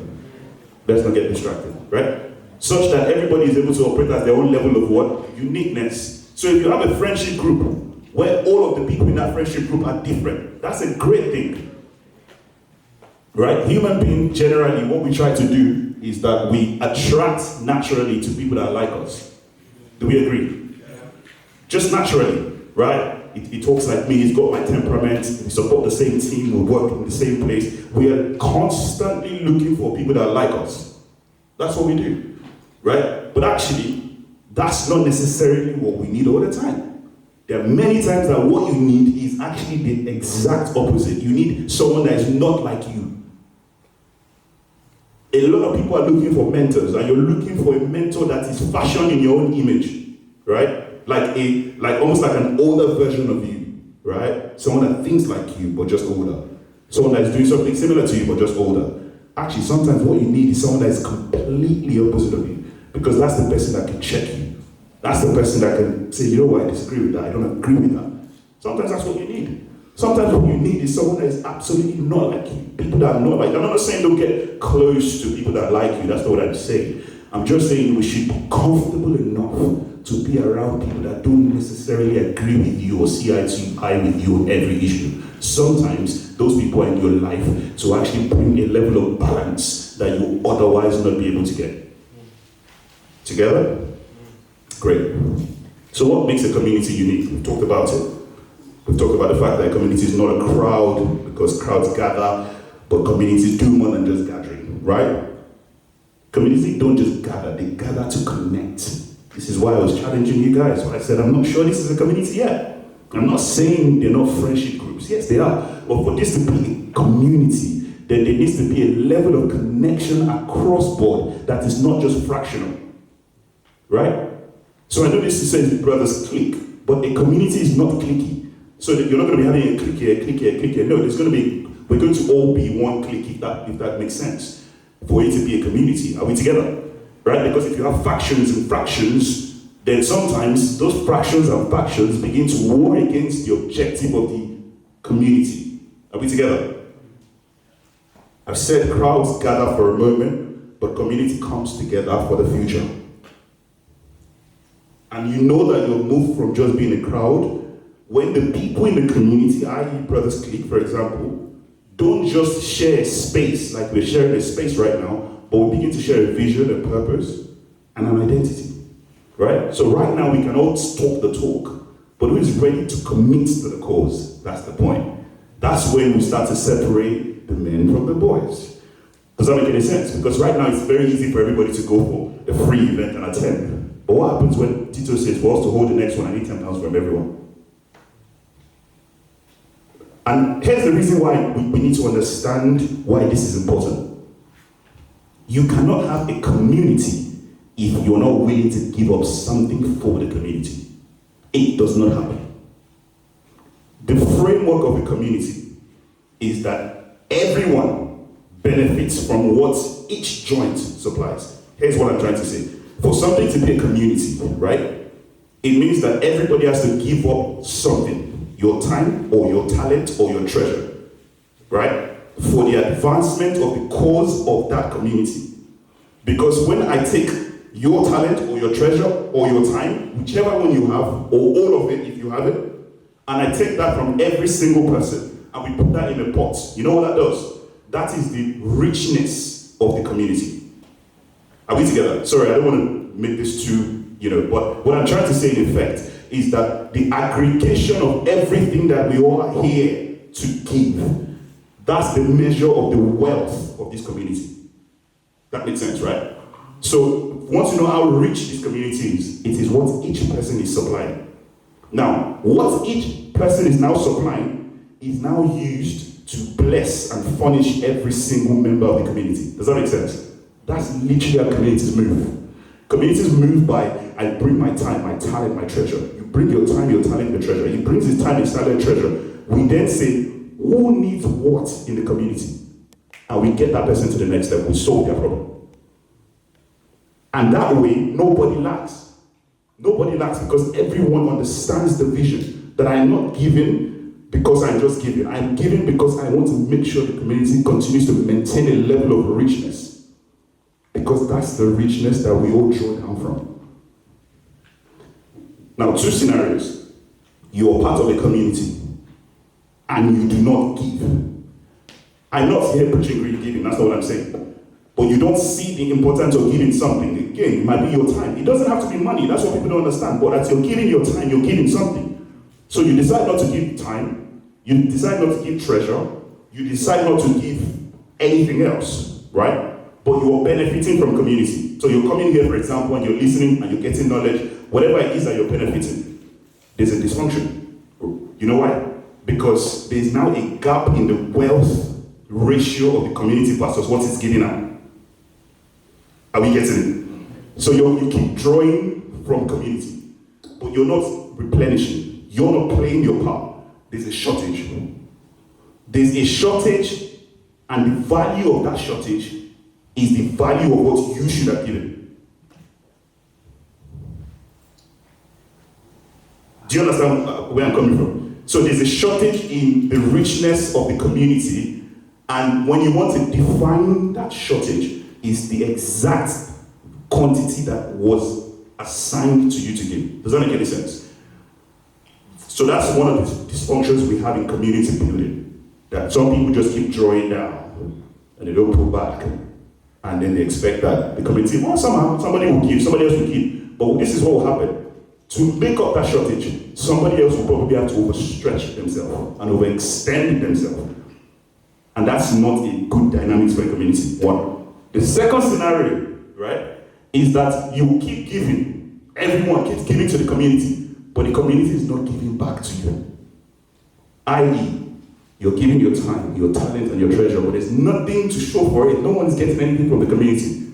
Let's not get distracted, right? Such that everybody is able to operate at their own level of what? Uniqueness. So if you have a friendship group where all of the people in that friendship group are different, that's a great thing. Right? Human beings, generally, what we try to do is that we attract naturally to people that like us. Do we agree? Just naturally, right? He talks like me, he's got my temperament, we support the same team, we work in the same place. We are constantly looking for people that like us. That's what we do, right? But actually, that's not necessarily what we need all the time. There are many times that what you need is actually the exact opposite. You need someone that is not like you. A lot of people are looking for mentors, and you're looking for a mentor that is fashioned in your own image, right? Like almost like an older version of you, right? Someone that thinks like you, but just older. Someone that is doing something similar to you, but just older. Actually, sometimes what you need is someone that is completely opposite of you, because that's the person that can check you. That's the person that can say, you know what, I disagree with that, I don't agree with that. Sometimes that's what you need. Sometimes what you need is someone that is absolutely not like you. People that are not like you. I'm not saying don't get close to people that like you. That's not what I'm saying. I'm just saying we should be comfortable enough to be around people that don't necessarily agree with you or see eye to eye with you on every issue. Sometimes those people are in your life to actually bring a level of balance that you otherwise not be able to get. Together? Great. So what makes a community unique? We've talked about it. We've talked about the fact that a community is not a crowd, because crowds gather, but communities do more than just gathering, right? Communities don't just gather, they gather to connect. This is why I was challenging you guys. I said, I'm not sure this is a community yet. I'm not saying they're not friendship groups. Yes, they are. But for this to be a community, then there needs to be a level of connection across board that is not just fractional, right? So I know this says Brothers Clique, but a community is not cliquey. So that you're not going to be having a clique here, clique here, clique here. No, we're going to all be one clique, if that makes sense, for it to be a community. Are we together? Right? Because if you have factions and fractions, then sometimes those fractions and factions begin to war against the objective of the community. Are we together? I've said crowds gather for a moment, but community comes together for the future. And you know that you're moved from just being a crowd when the people in the community, i.e. Brothers Clique, for example, don't just share a space like we're sharing a space right now, but we begin to share a vision, a purpose, and an identity, right? So right now we can all talk the talk, but who is ready to commit to the cause? That's the point. That's when we start to separate the men from the boys. Does that make any sense? Because right now it's very easy for everybody to go for the free event and attend. But what happens when Tito says, for us to hold the next one, I need 10 pounds from everyone? And here's the reason why we need to understand why this is important. You cannot have a community if you're not willing to give up something for the community. It does not happen. The framework of a community is that everyone benefits from what each joint supplies. Here's what I'm trying to say. For something to be a community, right, it means that everybody has to give up something. Your time or your talent or your treasure, right? For the advancement of the cause of that community. Because when I take your talent or your treasure or your time, whichever one you have, or all of it if you have it, and I take that from every single person and we put that in a pot, you know what that does? That is the richness of the community. Are we together? Sorry, I don't want to make this too, but what I'm trying to say in effect is that the aggregation of everything that we all are here to give, that's the measure of the wealth of this community. That makes sense, right? So once you know how rich this community is, it is what each person is supplying. Now, what each person is now supplying is now used to bless and furnish every single member of the community. Does that make sense? That's literally how communities move. Communities move by, I bring my time, my talent, my treasure. You bring your time, your talent, your treasure. He brings his time, his talent, treasure. We then say, who needs what in the community? And we get that person to the next level, we solve their problem. And that way, nobody lacks. Nobody lacks because everyone understands the vision that I'm not giving because I'm just giving. I'm giving because I want to make sure the community continues to maintain a level of richness. Because that's the richness that we all draw down from. Now, two scenarios. You're part of a community and you do not give. I'm not here preaching greedy giving, that's not what I'm saying. But you don't see the importance of giving something. Again, it might be your time. It doesn't have to be money, that's what people don't understand. But as you're giving your time, you're giving something. So you decide not to give time, you decide not to give treasure, you decide not to give anything else, right? But you are benefiting from community. So you're coming here, for example, and you're listening and you're getting knowledge, whatever it is that you're benefiting, there's a dysfunction. You know why? Because there's now a gap in the wealth ratio of the community versus what it's giving out. Are we getting it? So you keep drawing from community, but you're not replenishing. You're not playing your part. There's a shortage. There's a shortage, and the value of that shortage is the value of what you should have given. Do you understand where I'm coming from? So there's a shortage in the richness of the community, and when you want to define that shortage, is the exact quantity that was assigned to you to give. Does that make any sense? So that's one of the dysfunctions we have in community building. That some people just keep drawing down and they don't pull back. And then they expect that the community, well, somehow somebody will give, somebody else will give. But this is what will happen. To make up that shortage, somebody else will probably have to overstretch themselves and overextend themselves. And that's not a good dynamic for a community. One. The second scenario, right, is that you keep giving. Everyone keeps giving to the community, but the community is not giving back to you. I.e., you're giving your time, your talent, and your treasure, but there's nothing to show for it. No one's getting anything from the community.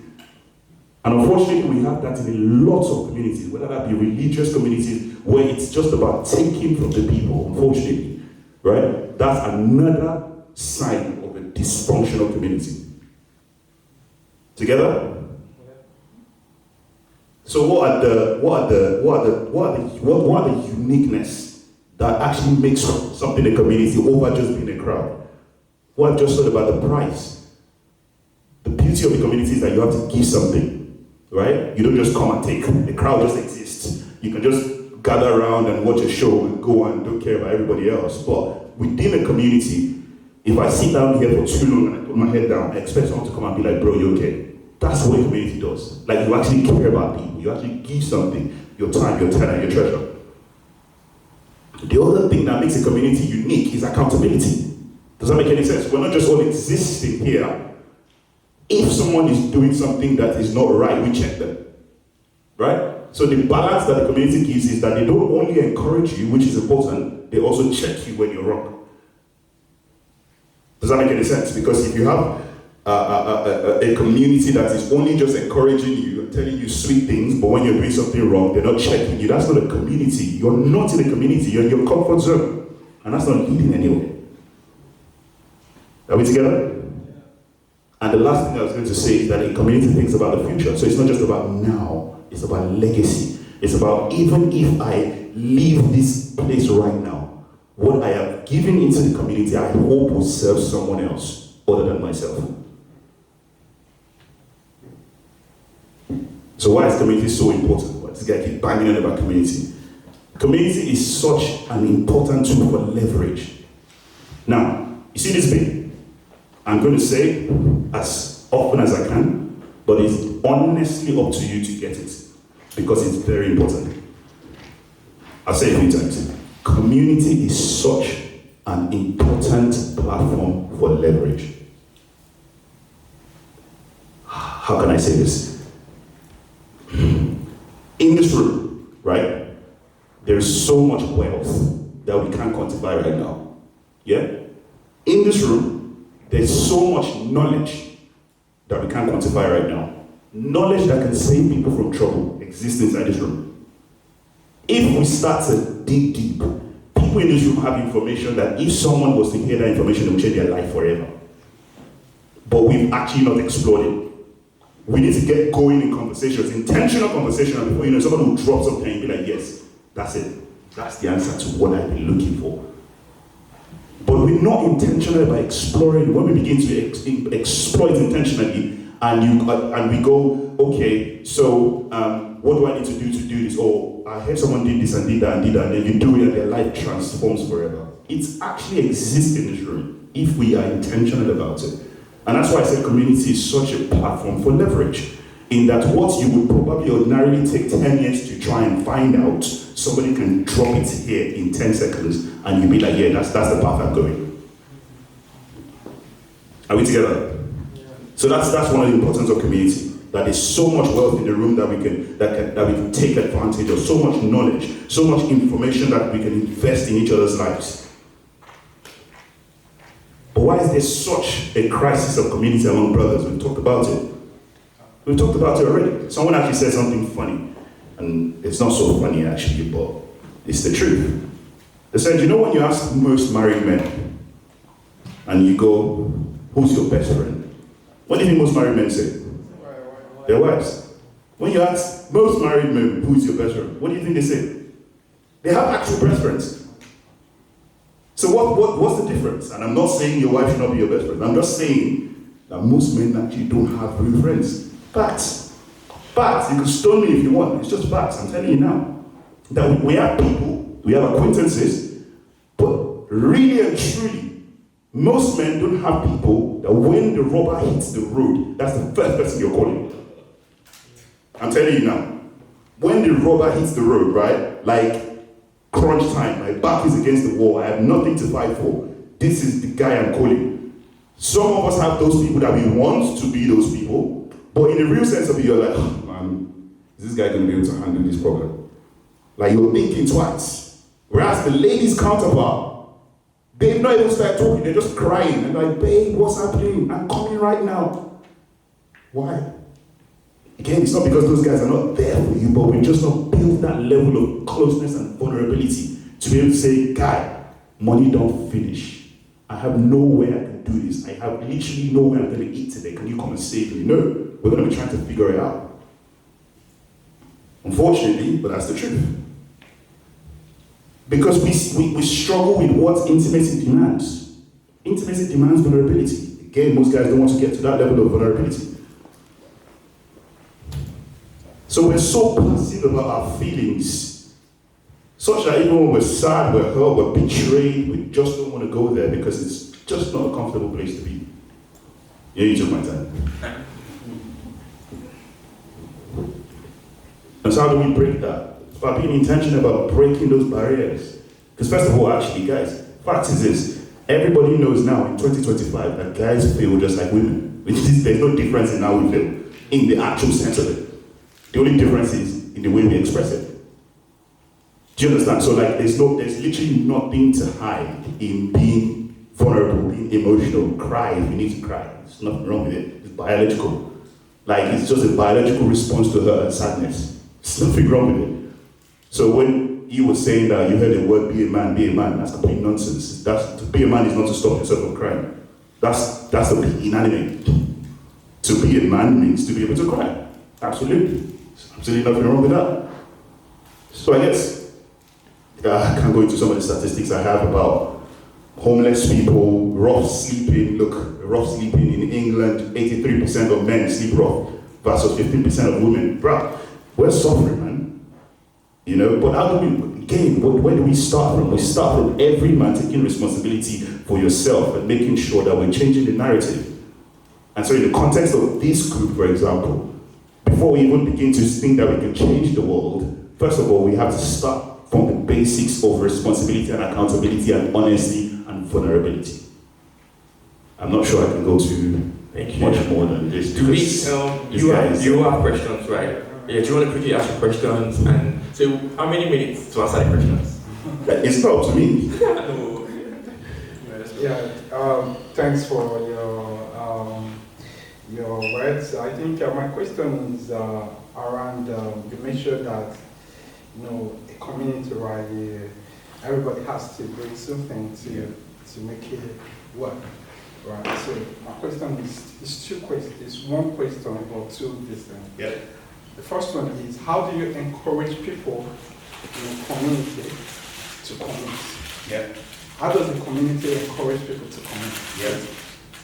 And unfortunately, we have that in a lot of communities, whether that be religious communities, where it's just about taking from the people, unfortunately, right? That's another sign of a dysfunctional community. Together? So what are the uniqueness that actually makes something a community over just being a crowd? What I've just said about the price. The beauty of the community is that you have to give something, right? You don't just come and take. The crowd just exists. You can just gather around and watch a show and go and don't care about everybody else. But within a community, If I sit down here for too long and I put my head down, I expect someone to come and be like, bro, you okay? That's what a community does. Like, you actually care about people. You actually give something, your time, your talent, your treasure. The other thing that makes a community unique is accountability. Does that make any sense? We're not just all existing here. If someone is doing something that is not right, we check them. Right? So the balance that the community gives is that they don't only encourage you, which is important, they also check you when you're wrong. Does that make any sense? Because if you have a community that is only just encouraging you and telling you sweet things, but when you're doing something wrong, they're not checking you, that's not a community. You're not in a community, you're in your comfort zone. And that's not leading anywhere. Are we together? And the last thing I was going to say is that a community thinks about the future. So it's not just about now, it's about legacy. It's about, even if I leave this place right now, what I have given into the community, I hope will serve someone else other than myself. So why is community so important? Why does this guy keep banging on about community? Community is such an important tool for leverage. Now, you see this thing? I'm going to say as often as I can, but it's honestly up to you to get it, because it's very important. I'll say it a few times. Community is such an important platform for leverage. How can I say this? In this room, right, there is so much wealth that we can't quantify right now. Yeah? In this room, there's so much knowledge that we can't quantify right now. Knowledge that can save people from trouble exists inside this room. If we start to dig deep, people in this room have information that if someone was to hear that information, it would change their life forever. But we've actually not explored it. We need to get going in conversations, intentional conversation, and before you know, someone will drop something and be like, yes, that's it. That's the answer to what I've been looking for. But we're not intentional about exploring. When we begin to exploit intentionally, and we go, okay, so what do I need to do this? Or I heard someone did this and did that and did that, and then you do it and their life transforms forever. It actually exists in this room if we are intentional about it. And that's why I said community is such a platform for leverage. In that what you would probably ordinarily take 10 years to try and find out, somebody can drop it here in 10 seconds and you'll be like, yeah, that's the path I'm going. Are we together? So that's one of the importance of community. That there's so much wealth in the room that we can take advantage of, so much knowledge, so much information that we can invest in each other's lives. But why is there such a crisis of community among brothers? We've talked about it. We've talked about it already. Someone actually said something funny, and it's not so funny actually, but it's the truth. They said, you know when you ask most married men, and you go, who's your best friend? What do you think most married men say? Their wives. When you ask most married men, who's your best friend? What do you think they say? They have actual best friends. So what's the difference? And I'm not saying your wife should not be your best friend. I'm just saying that most men actually don't have real friends. Facts. Facts. You can stone me if you want. It's just facts. I'm telling you now. That we have people, we have acquaintances, but really and truly, most men don't have people that when the rubber hits the road, that's the first person you're calling. I'm telling you now. When the rubber hits the road, right? Like crunch time, my back is against the wall, I have nothing to fight for. This is the guy I'm calling. Some of us have those people that we want to be those people, but in the real sense of it, you're like, oh, man, is this guy going to be able to handle this problem? Like you're thinking twice. Whereas the ladies' counterpart, they've not even started talking, they're just crying. And like, babe, what's happening? I'm coming right now. Why? Again, it's not because those guys are not there for you, but we just not built that level of closeness and vulnerability to be able to say, guy, money don't finish. I have no way I can do this. I have literally no way I'm going to eat today. Can you come and save me? No, we're going to be trying to figure it out. Unfortunately, but that's the truth. Because we struggle with what intimacy demands. Intimacy demands vulnerability. Again, most guys don't want to get to that level of vulnerability. So we're so passive about our feelings, such that even when we're sad, we're hurt, we're betrayed, we just don't want to go there because just not a comfortable place to be. Yeah, you took my time. And so how do we break that? By being intentional about breaking those barriers. Because first of all, actually, guys, fact is this, everybody knows now in 2025 that guys feel just like women. There's no difference in how we feel, in the actual sense of it. The only difference is in the way we express it. Do you understand? So like, there's literally nothing to hide in being vulnerable, being emotional. Cry if you need to cry. There's nothing wrong with it. It's biological. Like, it's just a biological response to hurt and sadness. There's nothing wrong with it. So when you were saying that you heard the word be a man, that's complete nonsense. To be a man is not to stop yourself from crying. That's to be inanimate. To be a man means to be able to cry. Absolutely. There's absolutely nothing wrong with that. So I guess I can go into some of the statistics I have about homeless people, rough sleeping. Look, rough sleeping in England, 83% of men sleep rough versus 15% of women. Bruh, we're suffering, man. You know, but how do we, again, where do we start from? We start from every man taking responsibility for yourself and making sure that we're changing the narrative. And so in the context of this group, for example, before we even begin to think that we can change the world, first of all, we have to start from the basics of responsibility and accountability and honesty and vulnerability. I'm not sure I can go to much more than this. Do we, you have questions, right? Yeah, do you want to quickly ask your questions? And so, how many minutes to answer the questions? It's not up to me. Thanks for your words. I think my question is around, you mentioned that, a community, right, everybody has to bring something to make it work, right? So my question is two questions. It's one question about two different. Yeah. The first one is, how do you encourage people in the community to commit? Yeah. How does the community encourage people to commit? Yeah.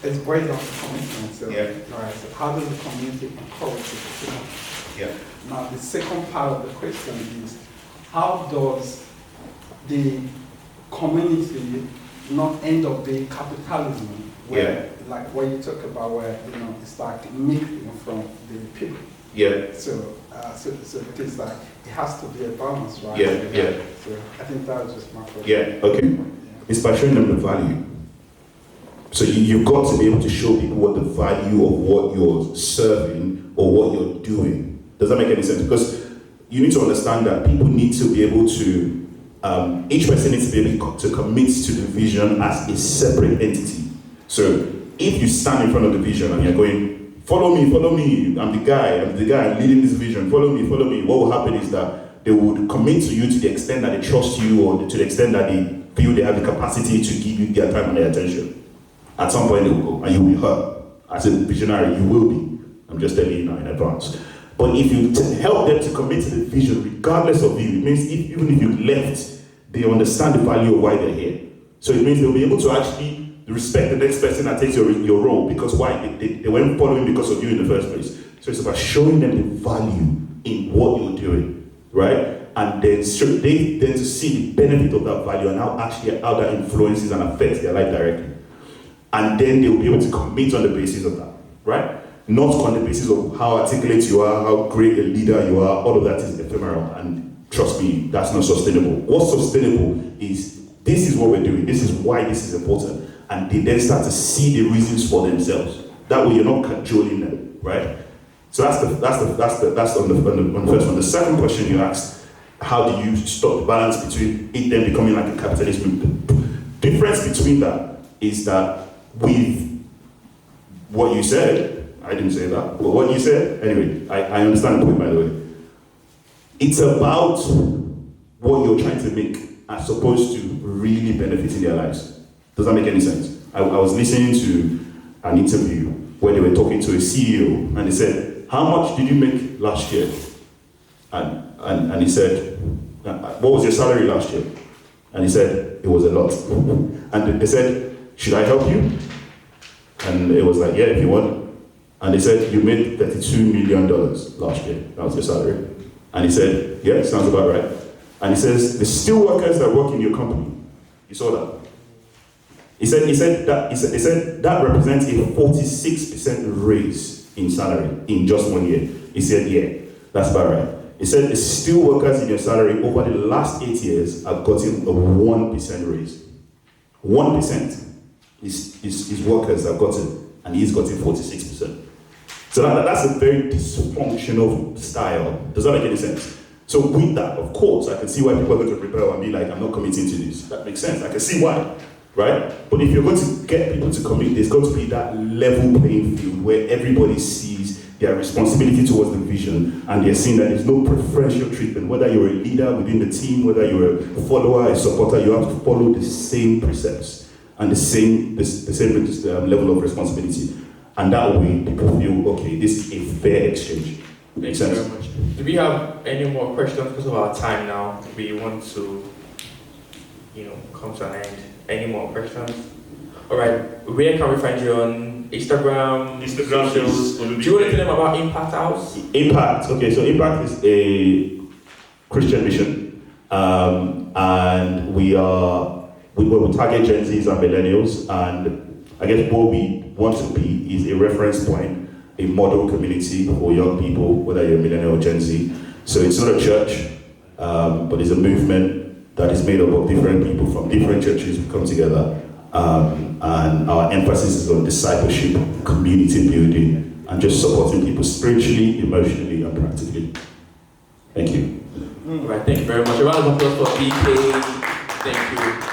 It's boiled down to commitment. So, Yeah. right, so how does the community encourage people to commit? Yeah. Now, the second part of the question is, how does the community not end up being capitalism, where, like what you talk about, where, it's like milking from the people? Yeah. So it is like, it has to be a balance, right? Yeah. So I think that was just my question. Yeah, okay. It's by showing them the value. So you've got to be able to show people what the value of what you're serving or what you're doing. Does that make any sense? Because you need to understand that people need to be able to, each person needs to be able to commit to the vision as a separate entity. So if you stand in front of the vision and you're going, follow me, I'm the guy, I'm leading this vision, follow me, what will happen is that they would commit to you to the extent that they trust you or to the extent that they feel they have the capacity to give you their time and their attention. At some point they will go and you will be hurt. As a visionary, you will be. I'm just telling you now in advance. But if you help them to commit to the vision regardless of you, it means even if you left, they understand the value of why they're here. So it means they'll be able to actually respect the next person that takes your role, because why? They weren't following because of you in the first place. So it's about showing them the value in what you're doing, right? And then they then to see the benefit of that value and how that influences and affects their life directly. And then they'll be able to commit on the basis of that, right? Not on the basis of how articulate you are, how great a leader you are. All of that is ephemeral, and trust me, that's not sustainable. What's sustainable is, this is what we're doing, this is why this is important. And they then start to see the reasons for themselves. That way you're not cajoling them, right? So that's on the first one. The second question you asked, how do you stop the balance between it then becoming like a capitalist movement? The difference between that is that with what you said, I didn't say that, but what you said, anyway, I understand the point, by the way. It's about what you're trying to make as opposed to really benefiting their lives. Does that make any sense? I was listening to an interview where they were talking to a CEO and they said, how much did you make last year? And he said, what was your salary last year? And he said, it was a lot. And they said, should I help you? And it was like, yeah, if you want. And they said, you made $32 million last year. That was your salary. And he said, yeah, sounds about right. And he says, the steel workers that work in your company, you saw that? He said that represents a 46% raise in salary in just 1 year. He said, yeah, that's about right. He said the steel workers in your salary over the last 8 years have gotten a 1% raise. 1% is workers have gotten, and he's gotten 46%. So that's a very dysfunctional style. Does that make any sense? So with that, of course, I can see why people are going to rebel and be like, I'm not committing to this. That makes sense. I can see why, right? But if you're going to get people to commit, there's got to be that level playing field where everybody sees their responsibility towards the vision, and they're seeing that there's no preferential treatment. Whether you're a leader within the team, whether you're a follower, a supporter, you have to follow the same precepts and the same level of responsibility. And that way, people feel, okay, this is a fair exchange. Makes sense? Thank you very much. Do we have any more questions? Because of our time now, we want to, come to an end. Any more questions? All right. Where can we find you on Instagram? Instagram is. Do you want to tell them about Impact House? Impact. Okay, so Impact is a Christian mission, and we target Gen Zs and millennials, and I guess what we want to be is a reference point, a model community for young people, whether you're a millennial or Gen Z. So it's not a church, but it's a movement that is made up of different people from different churches who come together. And our emphasis is on discipleship, community building, and just supporting people spiritually, emotionally, and practically. Thank you. All right, thank you very much. A round of applause for BK. Thank you.